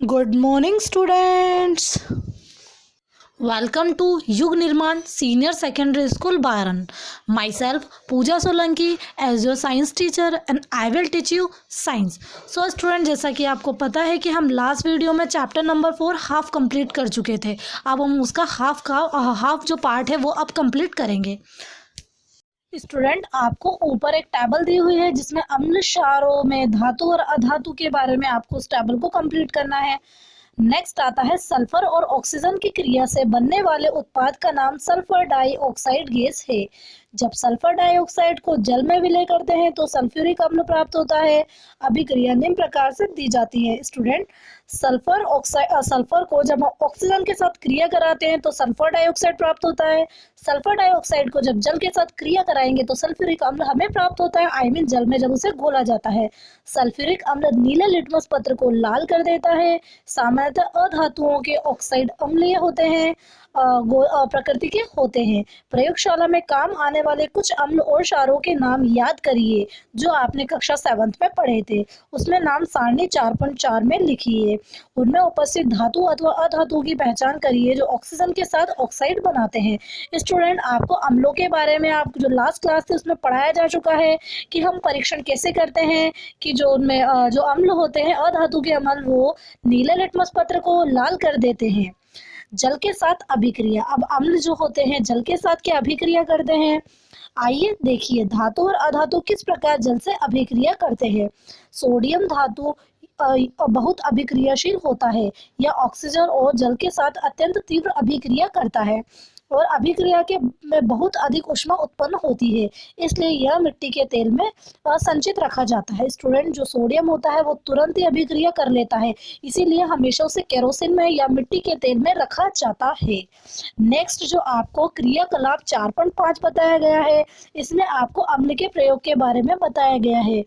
Good morning students. Welcome to Yug Nirman senior secondary school Baran. Myself Pooja Solanki as your science teacher and I will teach you science. So student, जैसा कि आपको पता है कि हम last video में चैप्टर नंबर 4 हाफ कंप्लीट कर चुके थे। अब हम उसका हाफ जो पार्ट है वो अब कंप्लीट करेंगे। स्टूडेंट, आपको ऊपर एक टेबल दी हुई है जिसमें अम्ल क्षारों में धातु और अधातु के बारे में आपको उस टेबल को कंप्लीट करना है। नेक्स्ट आता है सल्फर और ऑक्सीजन की क्रिया से बनने वाले उत्पाद का नाम सल्फर डाइऑक्साइड गैस है। जब सल्फर डाइऑक्साइड को जल में विलय करते हैं तो सल्फ्यूरिक अम्ल प्राप्त होता है। अभिक्रिया निम्न प्रकार से दी जाती है। स्टूडेंट, सल्फर को जब हम ऑक्सीजन के साथ क्रिया कराते हैं तो सल्फर डाइऑक्साइड प्राप्त होता है। सल्फर डाइऑक्साइड को जब जल के साथ क्रिया कराएंगे तो सल्फ्यूरिक अम्ल हमें प्राप्त होता है। आई मीन जल में जब उसे घोला जाता है। सल्फ्यूरिक अम्ल नीले लिटमस पत्र को लाल कर देता है। सामान्यतः अधातुओं के ऑक्साइड अम्लीय होते हैं, प्रकृति के होते हैं। प्रयोगशाला में काम आने वाले कुछ अम्ल और क्षारों के नाम याद करिए जो आपने कक्षा 7th में पढ़े थे। उसमें नाम सारणी 4.4 में लिखिए। उनमें उपस्थित धातु अथवा अधातु की पहचान करिए जो ऑक्सीजन के साथ ऑक्साइड बनाते हैं। स्टूडेंट, आपको अम्लों के बारे में आप जो लास्ट क्लास थी उसमें पढ़ाया जा चुका है कि हम परीक्षण कैसे करते हैं कि जो उनमें जो अम्ल होते हैं अधातु के अम्ल वो नीले लिटमस पत्र को लाल कर देते हैं। जल के साथ अभिक्रिया। अब अम्ल जो होते हैं जल के साथ क्या अभिक्रिया करते हैं, आइए देखिए। धातु और अधातु किस प्रकार जल से अभिक्रिया करते हैं। सोडियम धातु बहुत अभिक्रियाशील होता है। यह ऑक्सीजन और जल के साथ अत्यंत तीव्र अभिक्रिया करता है और अभिक्रिया के में बहुत अधिक ऊष्मा उत्पन्न होती है, इसलिए यह मिट्टी के तेल में संचित रखा जाता है। स्टूडेंट, जो सोडियम होता है वो तुरंत ही अभिक्रिया कर लेता है, इसीलिए हमेशा उसे केरोसिन में या मिट्टी के तेल में रखा जाता है। नेक्स्ट जो आपको क्रियाकलाप 4.5 बताया गया है, इसमें आपको अम्ल के प्रयोग के बारे में बताया गया है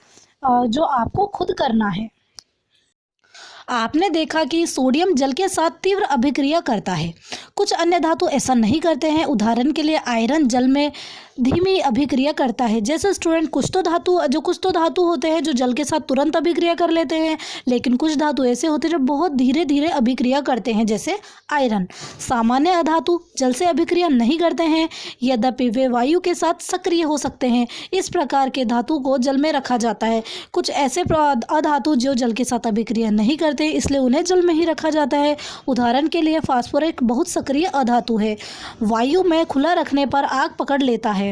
जो आपको खुद करना है। आपने देखा कि सोडियम जल के साथ तीव्र अभिक्रिया करता है। कुछ अन्य धातु ऐसा नहीं करते हैं। उदाहरण के लिए आयरन जल में धीमी अभिक्रिया करता है। जैसे स्टूडेंट, कुछ तो धातु होते हैं जो जल के साथ तुरंत अभिक्रिया कर लेते हैं, लेकिन कुछ धातु ऐसे होते हैं जो बहुत धीरे धीरे अभिक्रिया करते हैं, जैसे आयरन। सामान्य अधातु जल से अभिक्रिया नहीं करते हैं, यद्यपि वे वायु के साथ सक्रिय हो सकते हैं। इस प्रकार के धातु को जल में रखा जाता है। कुछ ऐसे अधातु जो जल के साथ अभिक्रिया नहीं करते, इसलिए उन्हें जल में ही रखा जाता है। उदाहरण के लिए फास्फोरस एक बहुत सक्रिय अधातु है। वायु में खुला रखने पर आग पकड़ लेता है।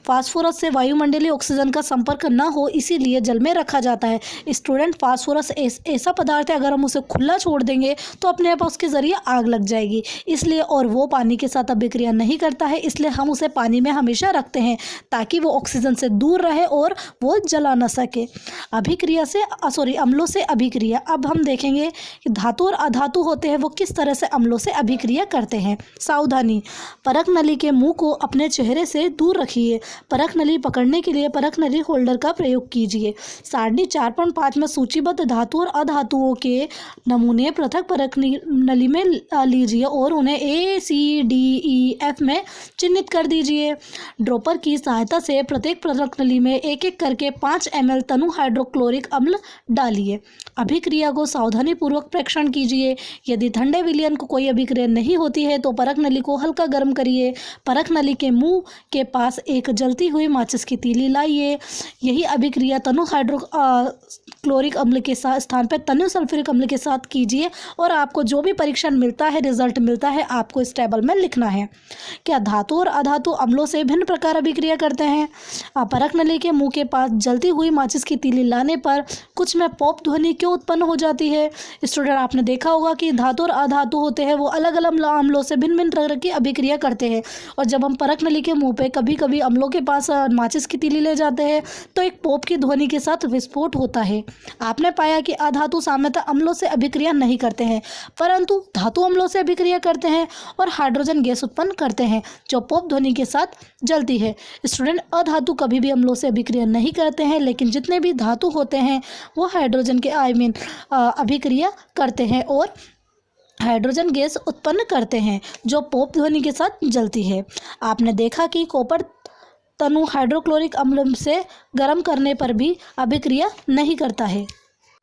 फास्फोरस से वायुमंडलीय ऑक्सीजन का संपर्क न हो, इसीलिए जल में रखा जाता है। स्टूडेंट, फास्फोरस ऐसा पदार्थ है, अगर हम उसे खुला छोड़ देंगे तो अपने आप उसके जरिए आग लग जाएगी, इसलिए और वो पानी के साथ अभिक्रिया नहीं करता है, इसलिए हम उसे पानी में हमेशा रखते हैं ताकि वो ऑक्सीजन से दूर रहे और वो जला न सके। अम्लों से अभिक्रिया। अब हम देखेंगे कि धातु और अधातु होते हैं वो किस तरह से अम्लों से अभिक्रिया करते हैं। सावधानी, परख नली के मुंह को अपने चेहरे से दूर रखिए। परख नली पकड़ने के लिए परख नली होल्डर का प्रयोग कीजिए। सारणी 4.5 में सूचीबद्ध धातु और अधातुओं के नमूने पृथक परख नली में लीजिए और उन्हें ACDEF में चिन्हित कर दीजिए। ड्रॉपर की सहायता से प्रत्येक परख नली में एक एक करके 5 ml तनु हाइड्रोक्लोरिक अम्ल डालिए। अभिक्रिया को सावधानी पूर्वक प्रेक्षण कीजिए। यदि ठंडे विलयन को कोई अभिक्रिया नहीं होती है तो परख नली को हल्का गर्म करिए। परख नली के मुंह के पास एक जलती हुई माचिस की तीली लाइए। यही अभिक्रिया तनु हाइड्रोक्लोरिक अम्ल के स्थान पर तनु सल्फ्यूरिक अम्ल के साथ कीजिए और आपको जो भी परीक्षण मिलता है, रिजल्ट मिलता है, आपको इस टेबल में लिखना है। क्या धातु और अधातु अम्लों से भिन्न प्रकार अभिक्रिया करते हैं। परख नली के मुंह के पास जलती हुई माचिस की तीली लाने पर कुछ में पॉप ध्वनि क्यों उत्पन्न हो जाती है। स्टूडेंट, आपने देखा होगा कि धातु और अधातु होते हैं वो अलग अलग अम्लों से भिन्न भिन्न तरह की अभिक्रिया करते हैं, और जब हम परख नली के मुंह पे कभी कभी अम्लों के पास माचिस की तीली ले जाते हैं तो एक पॉप की ध्वनि के साथ विस्फोट होता है। आपने पाया कि अधातु सामान्यतः अम्लों से अभिक्रिया नहीं करते हैं, परंतु धातु अम्लों से अभिक्रिया करते हैं और हाइड्रोजन गैस उत्पन्न करते हैं जो पॉप ध्वनि के साथ जलती है। स्टूडेंट, अधातु कभी भी अम्लों से अभिक्रिया नहीं करते हैं, लेकिन जितने भी धातु होते हैं वो हाइड्रोजन के अभिक्रिया करते हैं और हाइड्रोजन गैस उत्पन्न करते हैं जो पॉप ध्वनि के साथ जलती है। आपने देखा कि कॉपर तनु हाइड्रोक्लोरिक अम्ल से गर्म करने पर भी अभिक्रिया नहीं करता है।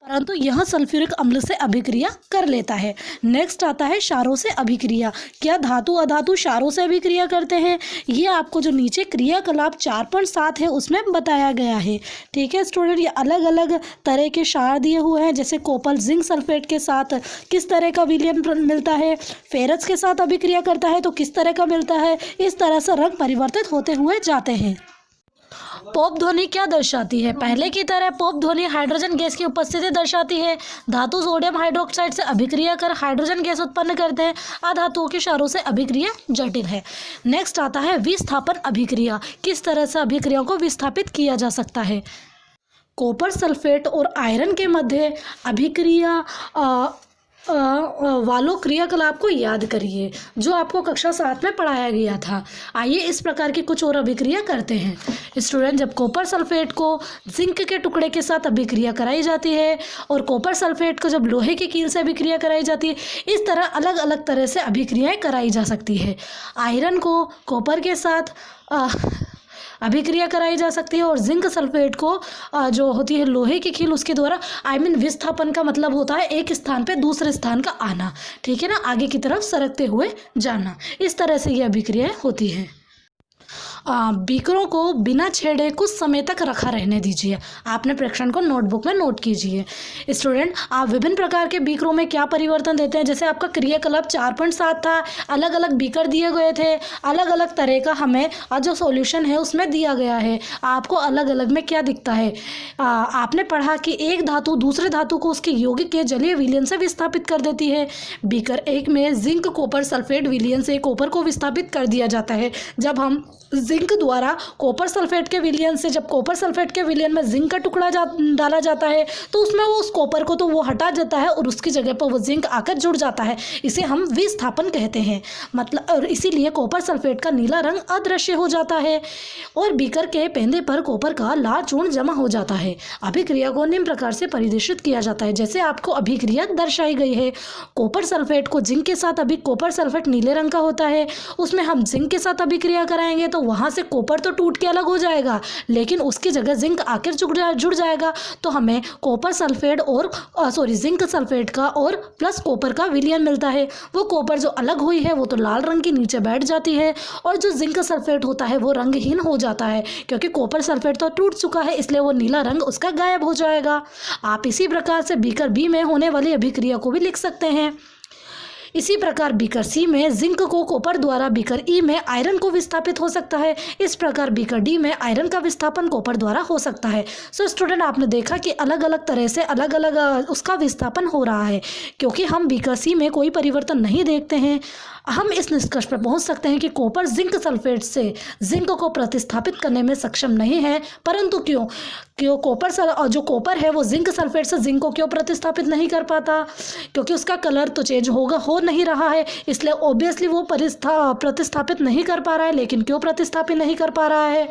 परंतु यह सल्फ्यूरिक अम्ल से अभिक्रिया कर लेता है। नेक्स्ट आता है क्षारों से अभिक्रिया। क्या धातु अधातु क्षारों से अभिक्रिया करते हैं? ये आपको जो नीचे क्रियाकलाप 4.7 है उसमें बताया गया है। ठीक है स्टूडेंट, ये अलग अलग तरह के क्षार दिए हुए हैं, जैसे कॉपर जिंक सल्फेट के साथ किस तरह का विलयन मिलता है, फेरस के साथ अभिक्रिया करता है तो किस तरह का मिलता है। इस तरह से रंग परिवर्तित होते हुए जाते हैं। पॉप ध्वनि क्या दर्शाती है? पहले की तरह पॉप ध्वनि हाइड्रोजन गैस की उपस्थिति दर्शाती है। धातु सोडियम हाइड्रोक्साइड से अभिक्रिया कर हाइड्रोजन गैस उत्पन्न करते हैं। अधातुओं के क्षारों से अभिक्रिया जटिल है। नेक्स्ट आता है विस्थापन अभिक्रिया। किस तरह से अभिक्रियाओं को विस्थापित किया जा सकता है? कॉपर सल्फेट और आयरन के मध्य अभिक्रिया वालों क्रियाकलाप को याद करिए जो आपको कक्षा 7 में पढ़ाया गया था। आइए इस प्रकार की कुछ और अभिक्रिया करते हैं। स्टूडेंट, जब कॉपर सल्फेट को जिंक के टुकड़े के साथ अभिक्रिया कराई जाती है और कॉपर सल्फेट को जब लोहे की कील से अभिक्रिया कराई जाती है, इस तरह अलग अलग तरह से अभिक्रियाएं कराई जा सकती है। आयरन को कॉपर के साथ अभिक्रिया कराई जा सकती है और जिंक सल्फेट को जो होती है लोहे की खील उसके द्वारा विस्थापन का मतलब होता है एक स्थान पे दूसरे स्थान का आना। ठीक है ना, आगे की तरफ सरकते हुए जाना। इस तरह से ये अभिक्रियाएं होती हैं। बीकरों को बिना छेड़े कुछ समय तक रखा रहने दीजिए। आपने प्रेक्षण को नोटबुक में नोट कीजिए। स्टूडेंट, आप विभिन्न प्रकार के बीकरों में क्या परिवर्तन देते हैं? जैसे आपका क्रियाकलाप 4.7 था, अलग अलग बीकर दिए गए थे, अलग अलग तरह का हमें जो सॉल्यूशन है उसमें दिया गया है। आपको अलग अलग में क्या दिखता है? आपने पढ़ा कि एक धातु दूसरे धातु को उसके यौगिक के जलीय विलयन से विस्थापित कर देती है। बीकर एक में जिंक कॉपर सल्फेट विलयन से कॉपर को विस्थापित कर दिया जाता है। जब हम जिंक द्वारा कॉपर सल्फेट के विलयन से जब कॉपर सल्फेट के विलयन में जिंक का टुकड़ा डाला जाता है तो उसमें वो उस कॉपर को तो वो हटा जाता है और उसकी जगह पर वो जिंक आकर जुड़ जाता है। इसे हम विस्थापन कहते हैं। मतलब और इसीलिए कॉपर सल्फेट का नीला रंग अदृश्य हो जाता है और बीकर के पेंदे पर कॉपर का लाल चूर्ण जमा हो जाता है। अभिक्रिया को निम्न प्रकार से परिदर्शित किया जाता है जैसे आपको अभिक्रिया दर्शाई गई है। कॉपर सल्फेट को जिंक के साथ कॉपर सल्फेट नीले रंग का होता है, उसमें हम जिंक के साथ अभिक्रिया कराएंगे तो वहाँ से कॉपर तो टूट के अलग हो जाएगा लेकिन उसकी जगह जिंक आकर जुड़ जाएगा। तो हमें कॉपर सल्फेट और जिंक सल्फेट का और प्लस कॉपर का विलयन मिलता है। वो कॉपर जो अलग हुई है वो तो लाल रंग के नीचे बैठ जाती है और जो जिंक सल्फेट होता है वो रंगहीन हो जाता है क्योंकि कॉपर सल्फेट तो टूट चुका है, इसलिए वो नीला रंग उसका गायब हो जाएगा। आप इसी प्रकार से बीकर बी में होने वाली अभिक्रिया को भी लिख सकते हैं। इसी प्रकार बीकर सी में जिंक को कॉपर द्वारा बीकर ई में आयरन को विस्थापित हो सकता है। इस प्रकार बीकर डी में आयरन का विस्थापन कॉपर द्वारा हो सकता है। सो स्टूडेंट, आपने देखा कि अलग अलग तरह से अलग अलग उसका विस्थापन हो रहा है। क्योंकि हम बीकर सी में कोई परिवर्तन नहीं देखते हैं, हम इस निष्कर्ष पर पहुंच सकते हैं कि कॉपर जिंक सल्फेट से जिंक को प्रतिस्थापित करने में सक्षम नहीं है। परंतु क्यों जो कॉपर है वो जिंक सल्फेट से जिंक को क्यों प्रतिस्थापित नहीं कर पाता? क्योंकि उसका कलर तो चेंज हो नहीं रहा है, इसलिए ऑब्वियसली वो प्रतिस्थापित नहीं कर पा रहा है। लेकिन क्यों प्रतिस्थापित नहीं कर पा रहा है?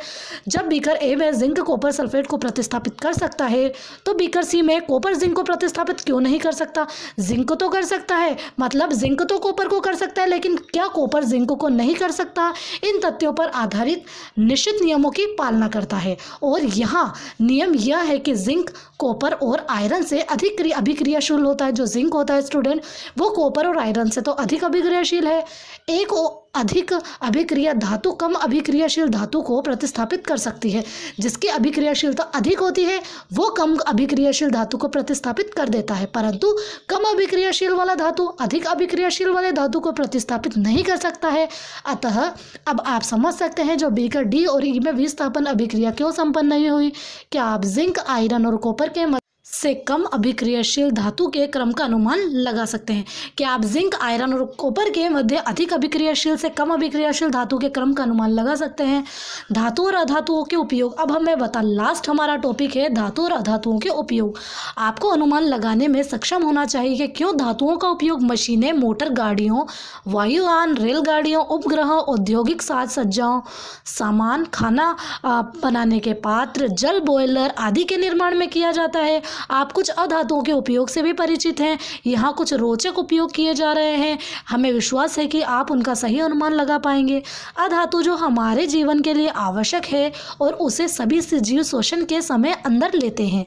जब बीकर ए में जिंक कॉपर सल्फेट को प्रतिस्थापित कर सकता है तो बीकर सी में कॉपर जिंक को प्रतिस्थापित क्यों नहीं कर सकता? जिंक तो कर सकता है, मतलब जिंक तो कॉपर को कर सकता है, लेकिन क्या कॉपर जिंक को नहीं कर सकता? इन तथ्यों पर आधारित निश्चित नियमों की पालना करता है और यहाँ नियम यह है कि जिंक कॉपर और आयरन से अधिक अभिक्रियाशील होता है। जो जिंक होता है स्टूडेंट वो कॉपर और आयरन से तो अधिक अभिक्रियाशील है। एक अधिक अभिक्रिया धातु कम अभिक्रियाशील धातु को प्रतिस्थापित कर सकती है। जिसकी अभिक्रियाशीलता अधिक होती है वो कम अभिक्रियाशील धातु को प्रतिस्थापित कर देता है, परंतु कम अभिक्रियाशील वाला धातु अधिक अभिक्रियाशील वाले धातु को प्रतिस्थापित नहीं कर सकता है। अतः अब आप समझ सकते हैं जो बीकर डी और ई में विस्थापन अभिक्रिया क्यों संपन्न नहीं हुई। क्या आप जिंक आयरन और कॉपर के से कम अभिक्रियाशील धातु के क्रम का अनुमान लगा सकते हैं? क्या आप जिंक आयरन और कॉपर के मध्य अधिक अभिक्रियाशील से कम अभिक्रियाशील धातु के क्रम का अनुमान लगा सकते हैं? धातु और अधातुओं के उपयोग। अब हमें लास्ट हमारा टॉपिक है धातु और अधातुओं के उपयोग। आपको अनुमान लगाने में सक्षम होना चाहिए कि क्यों धातुओं का उपयोग मशीनें, मोटर गाड़ियों, वायुयान, रेलगाड़ियों, उपग्रहों, औद्योगिक साज सज्जाओं, सामान, खाना बनाने के पात्र, जल बॉयलर आदि के निर्माण में किया जाता है। आप कुछ अधातुओं के उपयोग से भी परिचित हैं। यहाँ कुछ रोचक उपयोग किए जा रहे हैं, हमें विश्वास है कि आप उनका सही अनुमान लगा पाएंगे। अधातु जो हमारे जीवन के लिए आवश्यक है और उसे सभी सजीव शोषण के समय अंदर लेते हैं।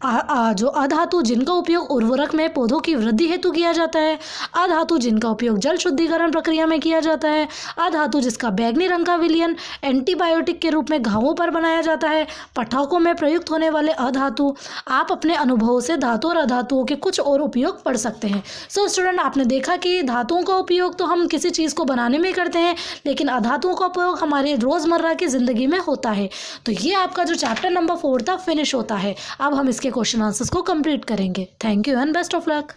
जो अधातु जिनका उपयोग उर्वरक में पौधों की वृद्धि हेतु किया जाता है, अधातु जिनका उपयोग जल शुद्धिकरण प्रक्रिया में किया जाता है, अधातु जिसका बैंगनी रंग का विलयन एंटीबायोटिक के रूप में घावों पर बनाया जाता है, पटाखों में प्रयुक्त होने वाले अधातु। आप अपने अनुभवों से धातु और अधातुओं के कुछ और उपयोग पढ़ सकते हैं। सो स्टूडेंट, आपने देखा कि धातुओं का उपयोग तो हम किसी चीज़ को बनाने में करते हैं, लेकिन अधातुओं का उपयोग हमारे रोज़मर्रा की ज़िंदगी में होता है। तो ये आपका जो चैप्टर नंबर 4 था फिनिश होता है। अब हम इसके क्वेश्चन आंसर्स को कंप्लीट करेंगे। Thank you and best of luck.